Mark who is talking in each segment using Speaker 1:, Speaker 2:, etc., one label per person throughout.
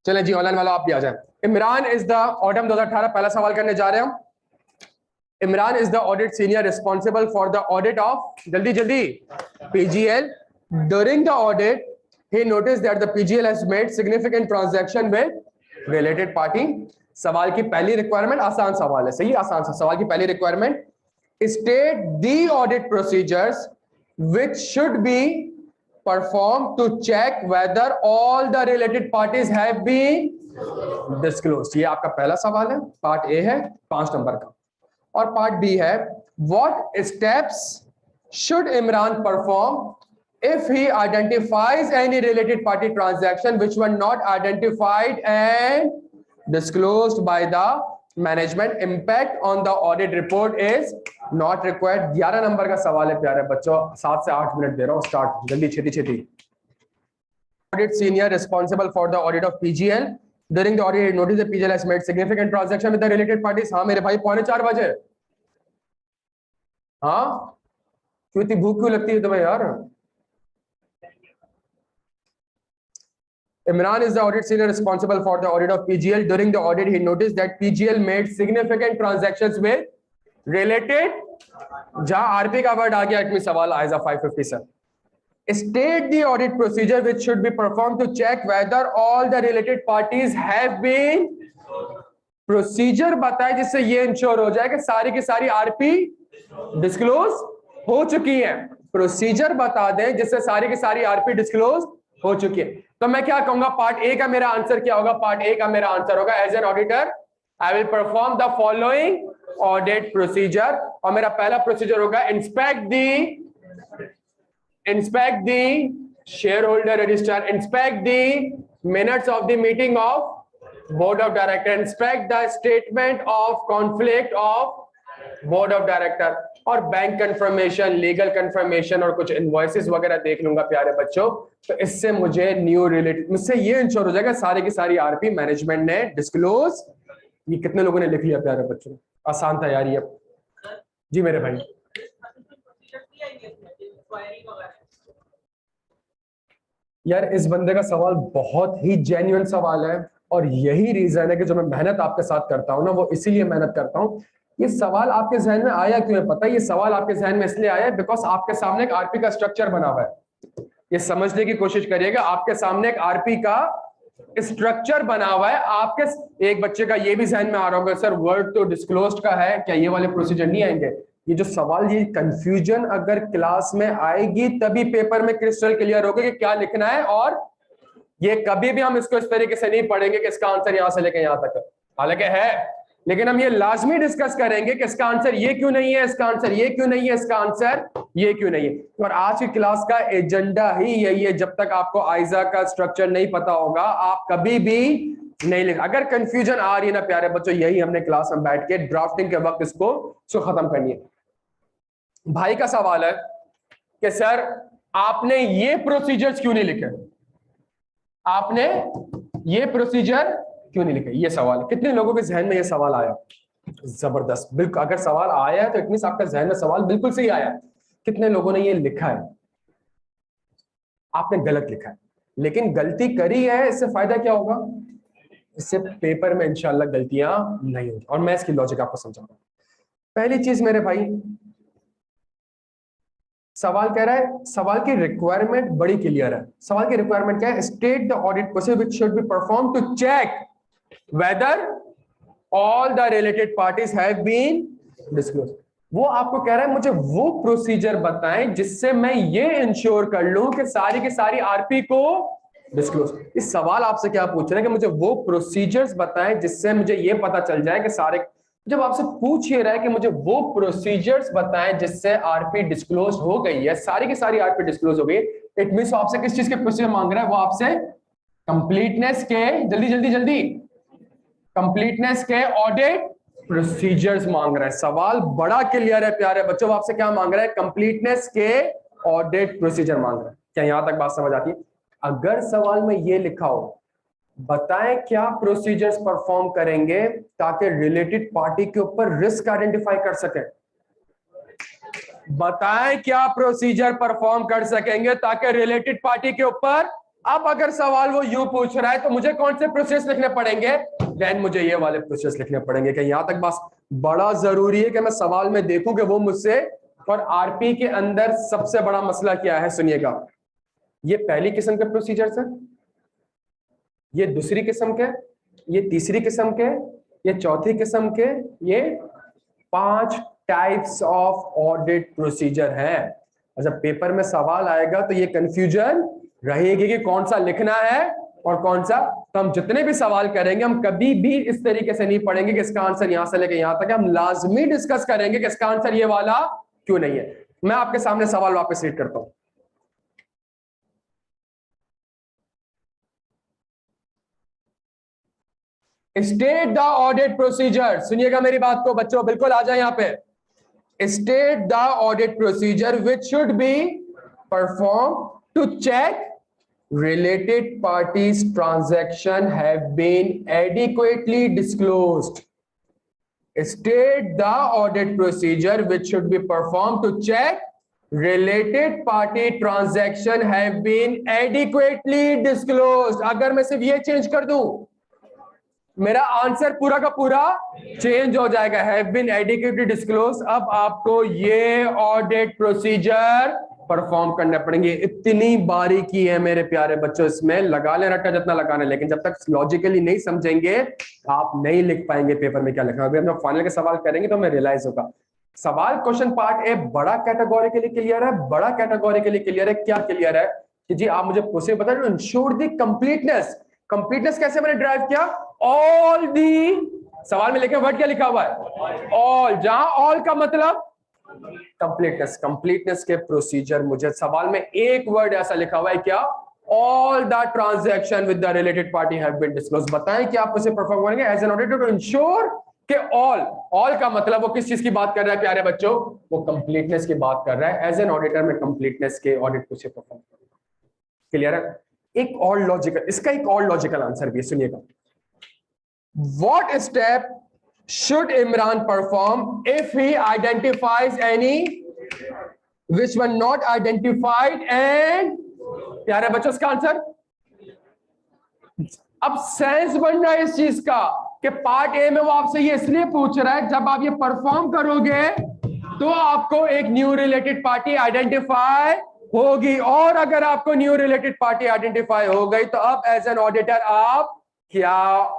Speaker 1: चले जी ऑनलाइन वाला आप भी आ जाए। इमरान इज द ऑडिट 2018 पहला सवाल करने जा रहे हैं हम। Imran is the audit senior responsible for the audit of जल्दी जल्दी PGL। During the audit he noticed that the PGL has made significant transaction with related party। सवाल की पहली रिक्वायरमेंट आसान सवाल है, सही आसान सा सवाल की पहली requirement state the audit procedures which should be performed to check whether all the related parties have been disclosed। ये आपका पहला सवाल है, पार्ट ए है 5 नंबर का। और पार्ट बी है what steps should Imran perform if he identifies any related party transaction which were not identified and disclosed by the management। impact on the audit report is not required। 11 number का सवाल है प्यारे बच्चों, 7 से 8 minute दे रहा हूं, start जल्दी छेती छेती। Audit senior responsible for the audit of PGL during the audit notice that PGL has made significant transaction with the related parties। हाँ मेरे भाई 3:45 बजे। हाँ क्यों इतनी भूख क्यों लगती है तुम्हें यार? Imran is the audit senior responsible for the audit of PGL। During the audit, he noticed that PGL made significant transactions with related। जहां RP का वर्ड आ गया इतनी सवाल आएगा 557। State the audit procedure which should be performed to check whether all the related parties have been। Procedure बताए जिससे ये ensure हो जाए कि सारी की सारी RP डिस्क्लोज हो चुकी है। प्रोसीजर बता दें जिससे सारी की सारी RP डिस्क्लोज हो चुकी है। तो मैं क्या कहूंगा, पार्ट ए का मेरा आंसर क्या होगा? पार्ट ए का मेरा आंसर होगा as an auditor I will perform the following audit procedure. और मेरा पहला प्रोसीजर होगा inspect the shareholder register, inspect the minutes of the meeting of board of directors, inspect the statement of conflict of board of directors, और bank confirmation, legal confirmation और कुछ invoices वगैरह देख लूंगा प्यारे बच्चों। तो इससे मुझे न्यू रिलेटेड मुझसे ये इंश्योर हो जाएगा सारी की सारी RP मैनेजमेंट ने डिस्क्लोज। ये कितने लोगों ने लिख लिया प्यारे बच्चों? आसान था यार ये। जी मेरे भाई यार इस बंदे का सवाल बहुत ही जेन्युइन सवाल है और यही रीजन है कि जो मैं मेहनत आपके साथ करता हूं ना वो इसीलिए मेहनत करता हूं। ये सवाल आपके जहन में आया क्यों है पता है? ये सवाल आपके जहन में इसलिए आया है बिकॉज आपके सामने एक RP का स्ट्रक्चर बना हुआ है। ये समझने की कोशिश करिएगा, आपके सामने एक RP का स्ट्रक्चर बना हुआ है। आपके एक बच्चे का ये भी जहन में आ रहा होगा सर वर्ड तो डिस्क्लोज्ड का है, क्या ये वाले प्रोसीजर नहीं आएंगे? ये जो सवाल, ये कंफ्यूजन अगर क्लास में आएगी तभी पेपर में क्रिस्टल क्लियर होगा कि क्या लिखना है। और ये कभी भी हम इसको इस तरीके से नहीं पढ़ेंगे कि इसका आंसर यहां से लेकर यहां तक है, हालांकि है, लेकिन हम ये लाजमी डिस्कस करेंगे कि इसका आंसर ये क्यों नहीं है, इसका आंसर ये क्यों नहीं है, इसका आंसर ये क्यों नहीं है। और आज की क्लास का एजेंडा ही यही है। जब तक आपको आइजा का स्ट्रक्चर नहीं पता होगा आप कभी भी नहीं लिख। अगर कंफ्यूजन आ रही है ना प्यारे बच्चों, यही हमने क्लास में बैठ के ड्राफ्टिंग के वक्त इसको खत्म करनी है। भाई का सवाल है कि सर आपने ये प्रोसीजर्स क्यों नहीं लिखे, आपने ये प्रोसीजर क्यों नहीं लिखे? ये सवाल है। कितने लोगों के जहन में ये सवाल आया? जबरदस्त, बिल्कुल। अगर सवाल आया है तो इट मींस आपका जहन में सवाल बिल्कुल सही आया है। कितने लोगों ने ये लिखा है? आपने गलत लिखा है, लेकिन गलती करी है, इससे फायदा क्या होगा? इससे पेपर में इंशाल्लाह गलतियां नहीं होगी। और मैं इसकी लॉजिक आपको समझाऊंगा। पहली चीज मेरे भाई, सवाल कह रहा है, सवाल की रिक्वायरमेंट बड़ी क्लियर है। सवाल की रिक्वायरमेंट क्या है? State the audit process which should be perform to check whether all the related parties have been disclosed. वो आपको कह रहा है मुझे वो प्रोसीजर बताएं जिससे मैं ये इंश्योर कर लूं कि सारी की सारी RP को डिस्क्लोज। इस सवाल आपसे क्या पूछ रहे हैं कि मुझे वो प्रोसीजर्स बताएं जिससे मुझे ये पता चल जाए कि सारे, जब आपसे पूछ ही रहा है कि मुझे वो प्रोसीजर्स बताएं जिससे RP डिस्क्लोज हो गई है, सारी की सारी RP डिस्क्लोज हो गई, इट मींस आपसे किस चीज के प्रोसीजर मांग रहा है? वो आपसे कंप्लीटनेस के, जल्दी जल्दी जल्दी, कंप्लीटनेस के ऑडिट प्रोसीजर्स मांग रहा है। सवाल बड़ा क्लियर है प्यारे बच्चों, आपसे क्या मांग रहा है? कंप्लीटनेस के ऑडिट प्रोसीजर मांग रहा है। क्या यहां तक बात समझ आती है? अगर सवाल में ये लिखा हो बताएं क्या प्रोसीजर्स परफॉर्म करेंगे ताकि रिलेटेड पार्टी के ऊपर रिस्क आइडेंटिफाई कर सके, बताएं क्या प्रोसीजर परफॉर्म कर सकेंगे ताकि रिलेटेड पार्टी के ऊपर अब अगर सवाल वो यूं पूछ रहा है तो मुझे कौन से प्रोसेस लिखने पड़ेंगे? देन मुझे ये वाले प्रोसेस लिखने पड़ेंगे। कि यहां तक बस बड़ा जरूरी है कि मैं सवाल में देखूं कि वो मुझसे, और आरपी के अंदर सबसे बड़ा मसला क्या है सुनिएगा, ये पहली किस्म के प्रोसीजर है, ये दूसरी किस्म के, ये तीसरी किस्म के, ये चौथी किस्म के, ये 5 टाइप्स ऑफ ऑडिट प्रोसीजर है। जब पेपर में सवाल आएगा तो ये कंफ्यूजन रहेगी कि कौन सा लिखना है और कौन सा। तो हम जितने भी सवाल करेंगे हम कभी भी इस तरीके से नहीं पढ़ेंगे कि इसका आंसर यहां से लेकर यहां तक है। हम लाजमी डिस्कस करेंगे कि इसका आंसर ये वाला क्यों नहीं है। मैं आपके सामने सवाल वापस रीड करता हूं। स्टेट द ऑडिट प्रोसीजर, सुनिएगा मेरी बात को बच्चों, बिल्कुल आ जाए यहां पे। State the audit procedure which should be perform to check related parties transaction have been adequately disclosed. State the audit procedure which should be performed to check related party transaction have been adequately disclosed. अगर मैं सिर्फ ये change कर दूं मेरा answer पूरा का पूरा चेंज हो जाएगा। Have been adequately disclose. अब आपको ये ऑडिट प्रोसीजर परफॉर्म करने पड़ेंगे। इतनी बारीकी है मेरे प्यारे बच्चों, इसमें लगा ले रट्टा जितना लगाना, लेकिन जब तक लॉजिकली नहीं समझेंगे आप नहीं लिख पाएंगे पेपर में क्या लिखा है। हम फाइनल के सवाल करेंगे तो हमें रियलाइज होगा। सवाल क्वेश्चन पार्ट ए बड़ा कैटेगरी के लिए क्लियर है, बड़ा कैटेगरी के लिए क्लियर है। क्या क्लियर है कि जी आप मुझे प्रोसीजर बताइए। Ensure the completeness. कंप्लीटनेस कैसे मैंने ड्राइव किया? ऑल दी, सवाल में लिखे वर्ड क्या लिखा हुआ है? ऑल। जहां ऑल का मतलब कंप्लीटनेस। कंप्लीटनेस के प्रोसीजर मुझे सवाल में एक वर्ड ऐसा लिखा हुआ है क्या? All the transaction with the related party have been disclose. बताएं कि आप उसे परफॉर्म करेंगे as an auditor to ensure कि ऑल। ऑल का मतलब वो किस चीज की बात कर रहा है प्यारे बच्चों? वो कंप्लीटनेस की बात कर रहा है। एज एन ऑडिटर में कंप्लीटनेस के ऑडिट को से परफॉर्म करेंगे। क्लियर है? एक और लॉजिकल, इसका एक और लॉजिकल आंसर भी है, सुनिएगा। What step should Imran perform if he identifies any which were not identified? And प्यारे बच्चों इसका आंसर, अब सेंस बन रहा है इस चीज का कि पार्ट ए में वो आपसे ये इसलिए पूछ रहा है जब आप ये परफॉर्म करोगे तो आपको एक न्यू रिलेटेड पार्टी आइडेंटिफाई होगी, और अगर आपको न्यू रिलेटेड पार्टी आइडेंटिफाई हो गई तो अब एज एन ऑडिटर आप क्या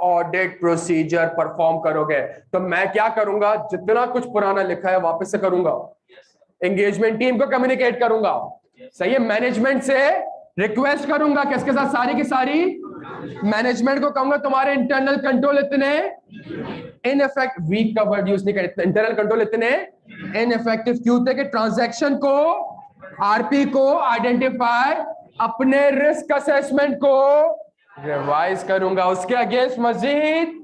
Speaker 1: ऑडिट प्रोसीजर परफॉर्म करोगे। तो मैं क्या करूंगा? जितना कुछ पुराना लिखा है वापस से करूंगा। एंगेजमेंट टीम को कम्युनिकेट करूंगा, सही है। मैनेजमेंट से रिक्वेस्ट करूंगा किसके साथ? सारी की सारी मैनेजमेंट को कहूंगा तुम्हारे इंटरनल कंट्रोल इतने इनइफेक्ट, वीक का वर्ड यूज नहीं करते, इंटरनल कंट्रोल इतने इनइफेक्टिव क्यों थे कि ट्रांजैक्शन को, आरपी को आइडेंटिफाई, अपने रिस्क असेसमेंट को रिवाइज करूंगा, उसके अगेंस्ट मजीद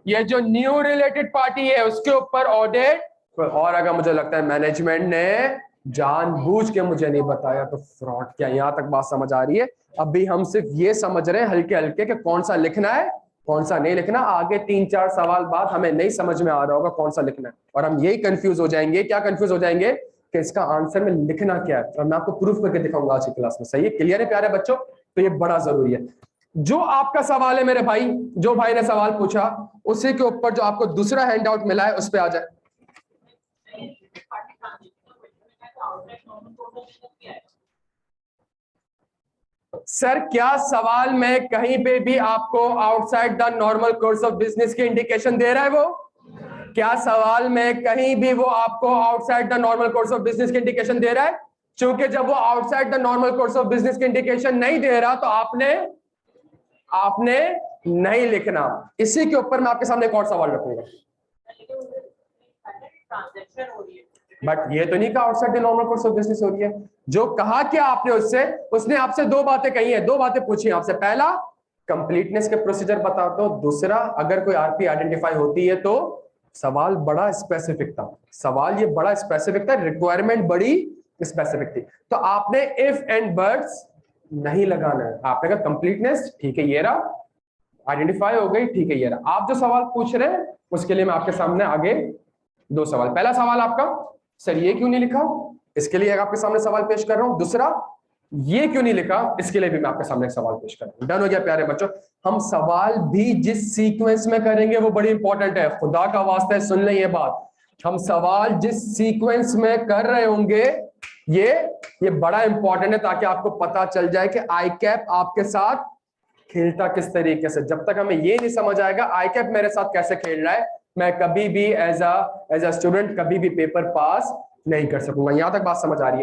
Speaker 1: ये जो न्यू रिलेटेड पार्टी है उसके ऊपर ऑडिट। और अगर मुझे लगता है मैनेजमेंट ने जानबूझ के मुझे नहीं बताया तो फ्रॉड क्या। यहां तक बात समझ आ रही है? अभी हम सिर्फ ये समझ रहे हैं हल्के हल्के कि कौन सा लिखना है कौन सा नहीं लिखना। आगे 3-4 सवाल बाद हमें नहीं समझ में आ रहा होगा कौन सा लिखना है, और हम यही कंफ्यूज हो जाएंगे। क्या कंफ्यूज हो जाएंगे कि इसका आंसर में लिखना क्या है, और मैं आपको प्रूफ करके दिखाऊंगा आज की क्लास में। सही है? क्लियर है प्यारे बच्चों? तो ये बड़ा जरूरी है। जो आपका सवाल है मेरे भाई, जो भाई ने सवाल पूछा उसी के ऊपर जो आपको दूसरा हैंडआउट मिला है उस पे आ जाए। सर क्या सवाल में कहीं पे भी आपको outside the normal course of business की इंडिकेशन दे रहा है? वो क्या सवाल में कहीं भी वो आपको outside the normal course of business की इंडिकेशन दे रहा है? क्योंकि जब वो outside the normal course of business की इंडिकेशन नहीं दे रहा तो आपने नहीं लिखना। इसी के ऊपर मैं आपके सामने एक और सवाल रखूंगा। बट ये तो नहीं कहा outside the normal course of business हो रही है। जो कहा क्या आपने उससे, उसने आपसे 2 बातें कही है, 2 बातें पूछी आपसे। पहला, कंप्लीटनेस के प्रोसीजर बता दो। दूसरा, अगर कोई आरपी आइडेंटिफाई होती है तो सवाल बड़ा स्पेसिफिक था। सवाल ये बड़ा स्पेसिफिक था, रिक्वायरमेंट बड़ी स्पेसिफिक थी। तो आपने इफ एंड बट्स नहीं लगाना है। आपने कहा कंप्लीटनेस, ठीक है ये रहा, आइडेंटिफाई हो गई, ठीक है ये रहा। आप जो सवाल पूछ रहे हैं उसके लिए मैं आपके सामने आगे 2 सवाल। पहला सवाल आपका, सर ये क्यों नहीं लिखा, इसके लिए आपके सामने सवाल पेश कर रहा हूं। दूसरा, ये क्यों नहीं लिखा, इसके लिए भी मैं आपके सामने एक सवाल पेश कर रहा हूं। डन हो गया प्यारे बच्चों। हम सवाल भी जिस सीक्वेंस में करेंगे वो बड़ी इंपॉर्टेंट है, खुदा का वास्ता है सुन लें ये बात। हम सवाल जिस सीक्वेंस में कर रहे होंगे ये बड़ा इंपॉर्टेंट है, ताकि आपको पता चल जाए कि आई कैप आपके साथ खेलता किस तरीके से। जब तक हमें ये नहीं समझ आएगा आई कैप मेरे साथ कैसे खेल रहा है, मैं कभी भी एज अ स्टूडेंट कभी भी पेपर पास नहीं कर सकूंगा। यहां तक बात समझ आ रही है?